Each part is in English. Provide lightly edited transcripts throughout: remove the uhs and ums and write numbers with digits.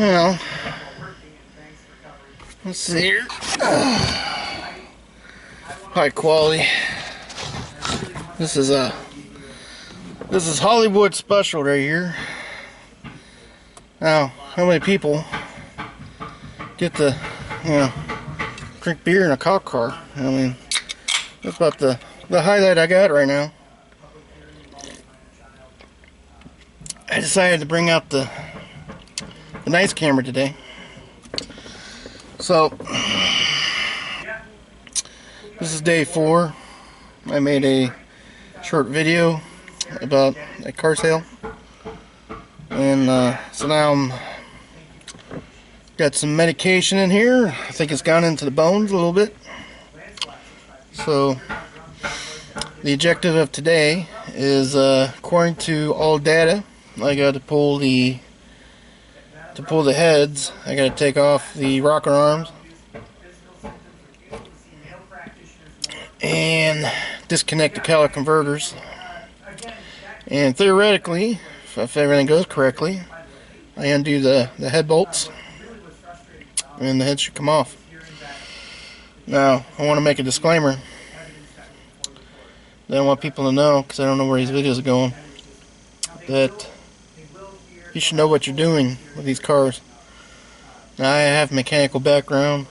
Well, let's see here. High quality. This is Hollywood special right here. Now, how many people get to, drink beer in a cop car? I mean, that's about the highlight I got right now. I decided to bring out the nice camera today. So, this is day 4. I made a short video about a car sale. And so now I'm got some medication in here. I think it's gone into the bones a little bit. So the objective of today is, according to all data, I got to pull the heads. I got to take off the rocker arms and disconnect the catalytic converters. And theoretically, if everything goes correctly, I undo the head bolts and the head should come off. Now, I want to make a disclaimer that I want people to know, because I don't know where these videos are going, that you should know what you're doing with these cars. Now, I have a mechanical background.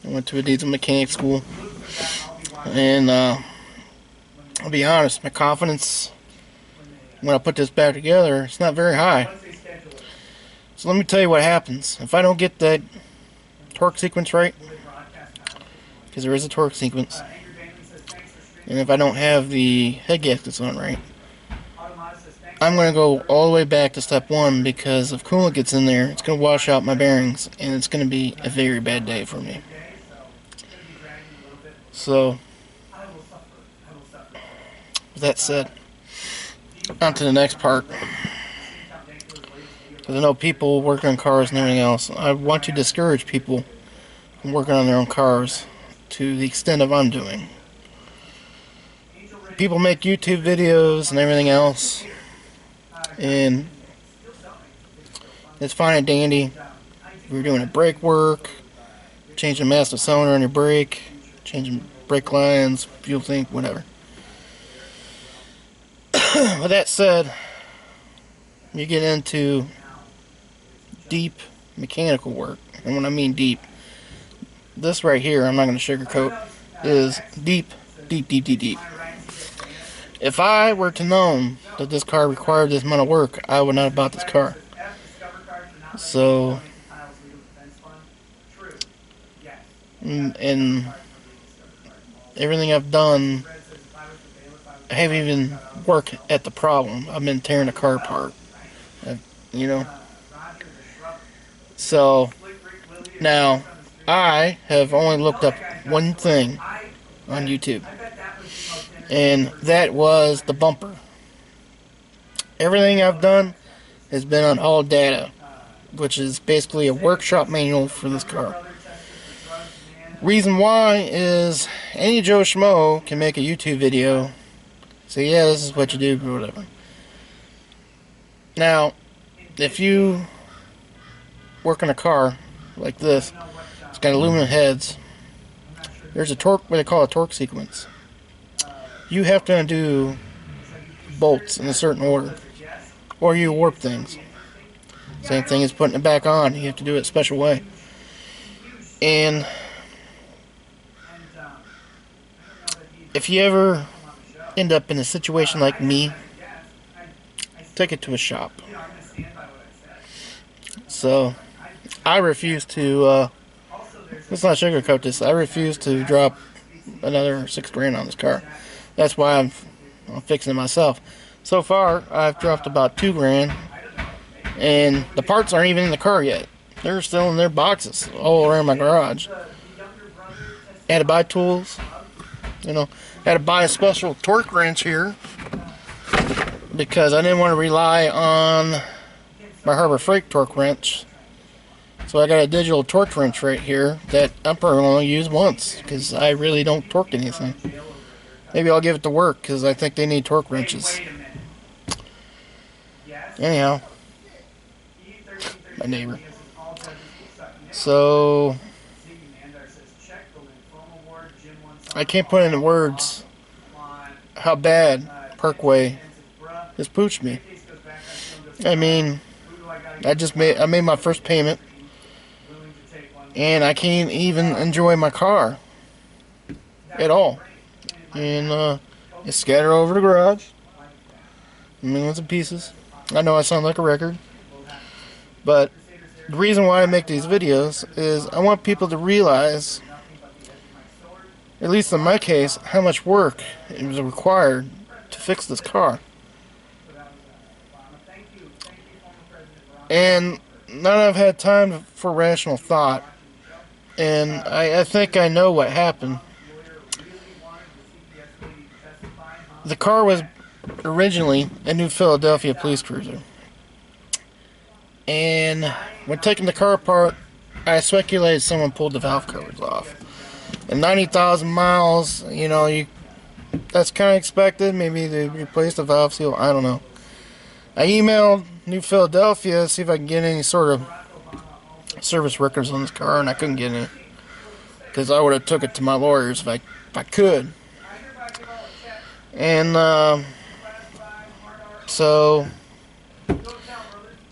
I went to a diesel mechanic school, and I'll be honest, my confidence when I put this back together, it's not very high. So let me tell you what happens. If I don't get that torque sequence right, because there is a torque sequence, and if I don't have the head gaskets on right, I'm going to go all the way back to step 1, because if coolant gets in there, it's going to wash out my bearings, and it's going to be a very bad day for me. So, with that said, on to the next part. Because I know people working on cars and everything else. I want to discourage people from working on their own cars to the extent of I'm doing. People make YouTube videos and everything else, and it's fine and dandy. If you're doing a brake work, changing master cylinder on your brake, changing brake lines, fuel tank, whatever. With that said, you get into deep mechanical work, and when I mean deep, this right here, I'm not going to sugarcoat, is deep, deep, deep, deep, deep. If I were to know that this car required this amount of work, I would not have bought this car. So, and everything I've done, I haven't even worked at the problem. I've been tearing the car apart. So, now, I have only looked up one thing on YouTube, and that was the bumper. Everything I've done has been on all data, which is basically a workshop manual for this car. Reason why is any Joe Schmo can make a YouTube video, say, yeah, this is what you do, or whatever. Now, if you work on a car like this, it's got aluminum heads, there's a torque, what they call a torque sequence. You have to undo bolts in a certain order, or you warp things. Same thing as putting it back on. You have to do it a special way. And if you ever end up in a situation like me, take it to a shop. So, I refuse to, let's not sugarcoat this, I refuse to drop another $6 grand on this car. That's why I'm fixing it myself. So far, I've dropped about $2 grand, and the parts aren't even in the car yet. They're still in their boxes all around my garage. I had to buy tools, had to buy a special torque wrench here, because I didn't want to rely on my Harbor Freight torque wrench. So I got a digital torque wrench right here that I'm probably only use once, because I really don't torque anything. Maybe I'll give it to work, because I think they need torque wrenches. Anyhow, my neighbor. So I can't put into words how bad Parkway has pooched me. I mean, I made my first payment, and I can't even enjoy my car at all. And it's scattered over the garage, millions of pieces. I know I sound like a record, but the reason why I make these videos is I want people to realize, at least in my case, how much work is required to fix this car. And none I've had time for rational thought. And I think I know what happened. The car was originally a New Philadelphia police cruiser. And when taking the car apart, I speculated someone pulled the valve covers off. And 90,000 miles, you know, that's kind of expected. Maybe they replaced the valve seal. I don't know. I emailed New Philadelphia to see if I can get any sort of service records on this car, and I couldn't get any. Because I would have took it to my lawyers if I could. And so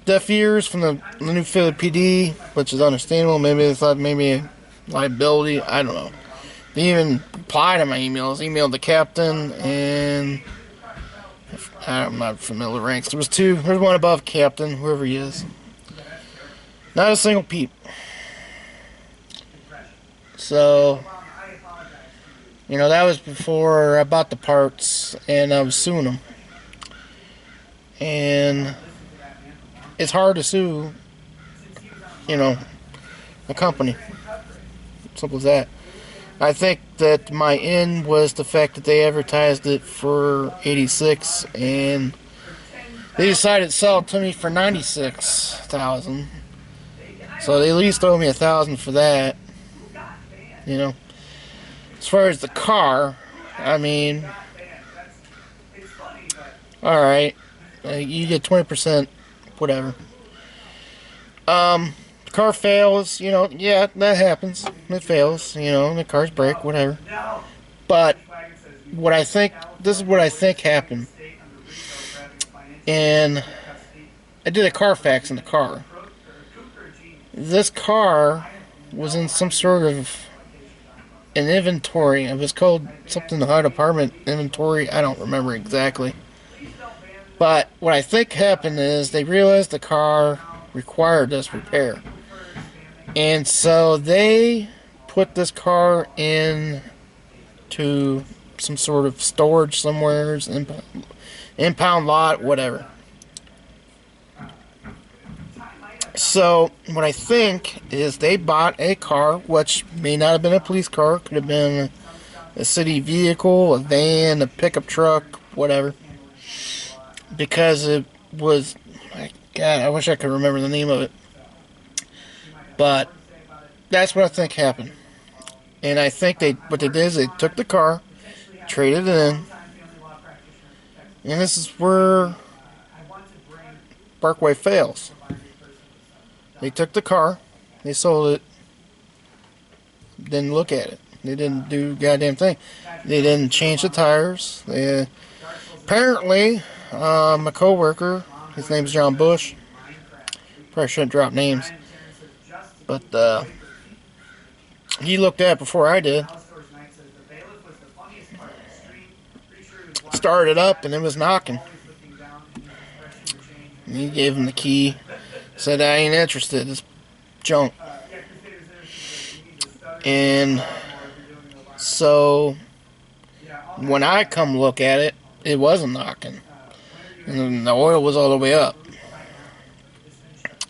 deaf ears from the New Philly PD, which is understandable. Maybe they thought maybe liability. I don't know. They even replied to my emails. Emailed the captain, and I'm not familiar with ranks. There was two. There's one above captain, whoever he is. Not a single peep. So, you know, that was before I bought the parts, and I was suing them. And it's hard to sue, you know, a company. Simple as that. I think that my end was the fact that they advertised it for $86, and they decided to sell it to me for $96,000. So they at least owe me $1,000 for that. You know, as far as the car, I mean, all right, you get 20%, whatever. Car fails, you know, yeah, that happens. It fails, you know, the cars break, whatever. But this is what I think happened. And I did a Carfax in the car. This car was in some sort of an inventory. It was called something, the High Department inventory. I don't remember exactly. But what I think happened is they realized the car required this repair. And so they put this car in to some sort of storage somewhere, impound lot, whatever. So what I think is they bought a car, which may not have been a police car, could have been a city vehicle, a van, a pickup truck, whatever. Because it was, God, I wish I could remember the name of it. But that's what I think happened. And I think what they did is they took the car, traded it in, and this is where Parkway fails. They took the car, they sold it, didn't look at it. They didn't do a goddamn thing. They didn't change the tires. Apparently, my coworker, his name's John Bush. Probably shouldn't drop names. But he looked at it before I did. Started it up and it was knocking. And he gave him the key. Said, I ain't interested. It's junk. And so when I come look at it, it wasn't knocking. And the oil was all the way up.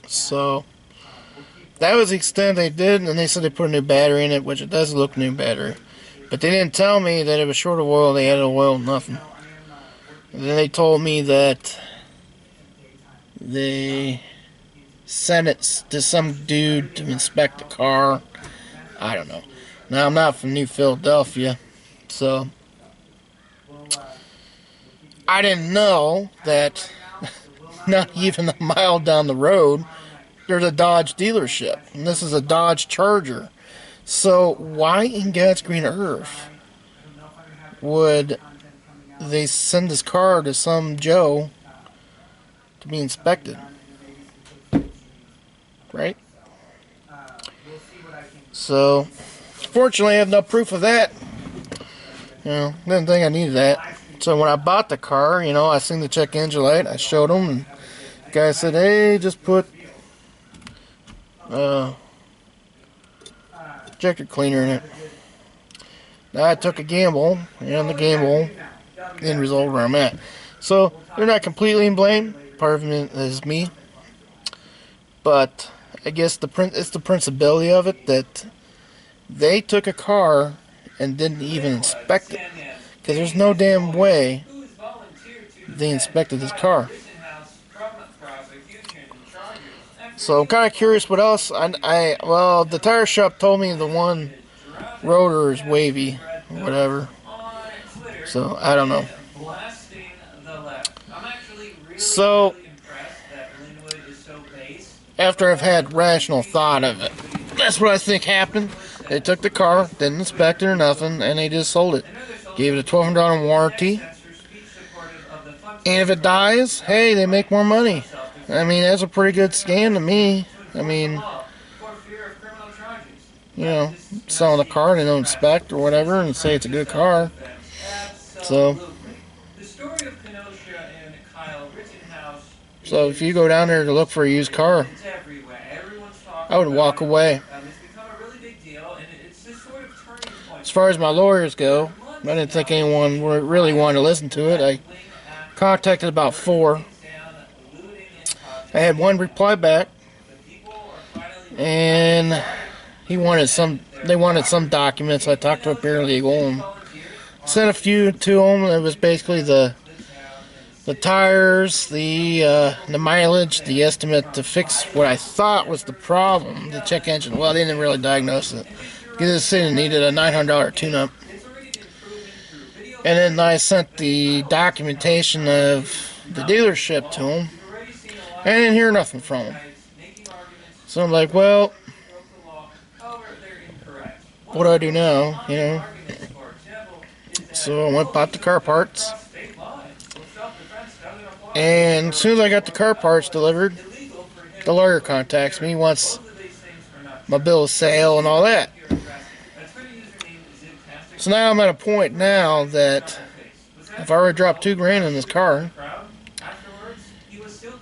So that was the extent they did, and they said they put a new battery in it, which it does look new battery. But they didn't tell me that it was short of oil, they added oil, nothing. And then they told me that they sent it to some dude to inspect the car. I don't know. Now, I'm not from New Philadelphia, so I didn't know that not even a mile down the road there's a Dodge dealership, and this is a Dodge Charger. So why in God's green earth would they send this car to some Joe to be inspected? Right? So, fortunately, I have no proof of that. Didn't think I needed that. So when I bought the car, I seen the check engine light. I showed him, and the guy said, "Hey, just put injector cleaner in it." Now I took a gamble, and the gamble didn't result where I'm at. So they're not completely in blame. Part of it is me, but I guess it's the principality of it that they took a car and didn't even inspect it, because there's no damn way they inspected this car. So I'm kind of curious what else. Well, the tire shop told me the one rotor is wavy or whatever. So I don't know. So after I've had rational thought of it, that's what I think happened. They took the car, didn't inspect it or nothing, and they just sold it. Gave it a $1,200 warranty. And if it dies, hey, they make more money. I mean, that's a pretty good scam to me. I mean, selling a car they don't inspect or whatever and say it's a good car. So if you go down there to look for a used car, I would walk away. As far as my lawyers go, I didn't think anyone really wanted to listen to it. I contacted about 4. I had one reply back, and they wanted some documents. I talked to a paralegal and sent a few to them. It was basically the tires, the mileage, the estimate to fix what I thought was the problem, the check engine. Well, they didn't really diagnose it, because it said it needed a $900 tune-up. And then I sent the documentation of the dealership to them. I didn't hear nothing from them. So I'm like, well, what do I do now, So I went and bought the car parts. And as soon as I got the car parts delivered, the lawyer contacts me. He wants my bill of sale and all that. So now I'm at a point now that if I were to drop $2,000 in this car,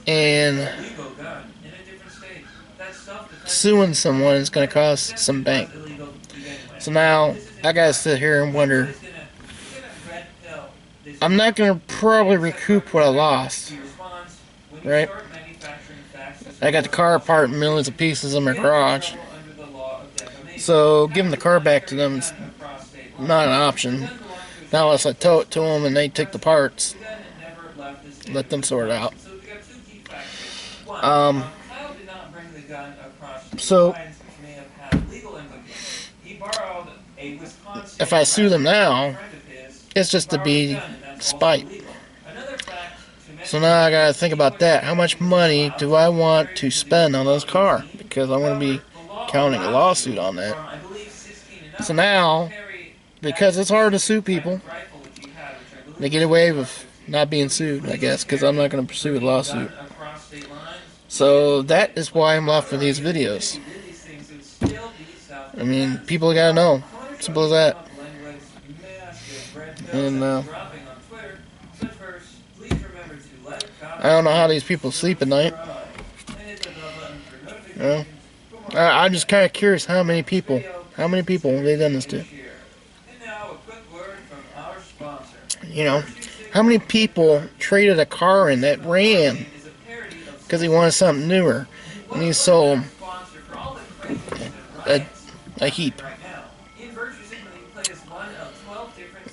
and suing someone is going to cost some bank. So now I got to sit here and wonder. I'm not going to probably recoup what I lost, right? I got the car apart in millions of pieces in my garage. So giving the car back to them is not an option. Not unless I tow it to them and they take the parts. Let them sort it out. So if I sue them now, it's just to be spite. So now I gotta think about that. How much money do I want to spend on this car? Because I'm gonna be counting a lawsuit on that. So now, because it's hard to sue people, they get away with not being sued, I guess, because I'm not gonna pursue a lawsuit. So that is why I'm left with these videos. I mean, people gotta know. Simple as that. And I don't know how these people sleep at night. I'm just kind of curious how many people have they done this to? How many people traded a car in that ran because he wanted something newer, and he sold a heap.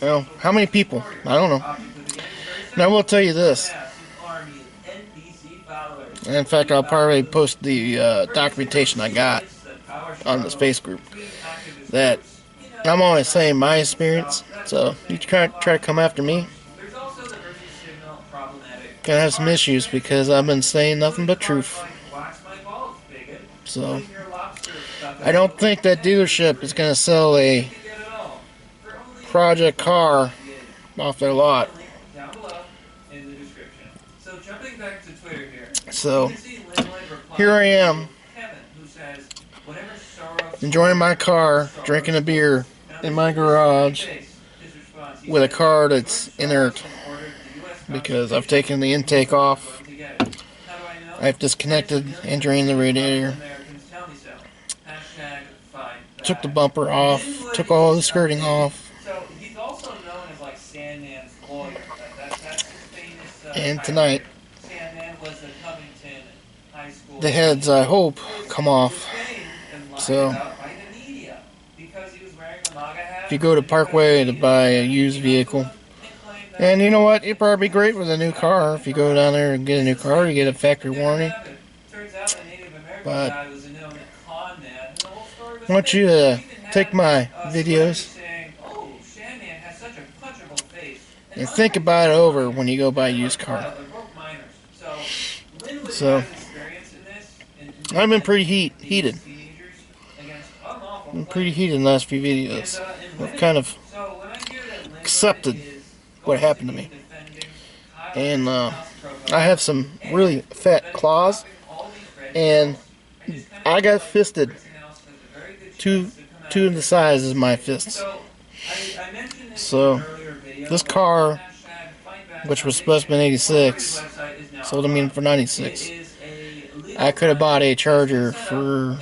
Well, how many people? I don't know. And I will tell you this. In fact, I'll probably post the documentation I got on the space group. That I'm only saying my experience. So you try to come after me, gonna have some issues because I've been saying nothing but truth. So I don't think that dealership is going to sell a project car off their lot. So here I am, enjoying my car, drinking a beer in my garage with a car that's inert because I've taken the intake off. I've disconnected and drained the radiator. Took the bumper off, took all the skirting off. And tonight, the heads, I hope, come off. So, if you go to Park Way to buy a used vehicle, and you know what, it'd probably be great with a new car. If you go down there and get a new car, you get a factory warranty. But I want you to take my videos and think about it over when you go buy a used car. So, I've been pretty heated. Been pretty heated in the last few videos. I've kind of accepted what happened to me. And I have some really fat claws, and I got fisted two of the size as my fists. So this car, which was supposed to be 86, sold to me for 96. I could have bought a Charger for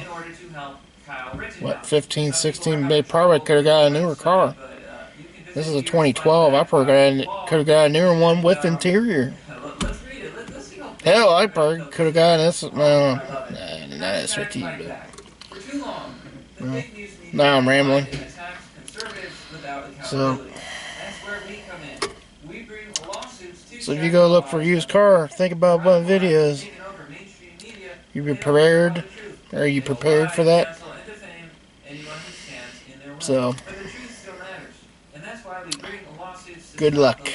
what, 15, 16. They probably could have got a newer car. This is a 2012. I probably could have got a newer one with interior. Hell, I probably could have got this. No, not SRT, but now I'm rambling. So if you go look for a used car, think about buying videos. You be prepared? Are you prepared for that? So, good luck.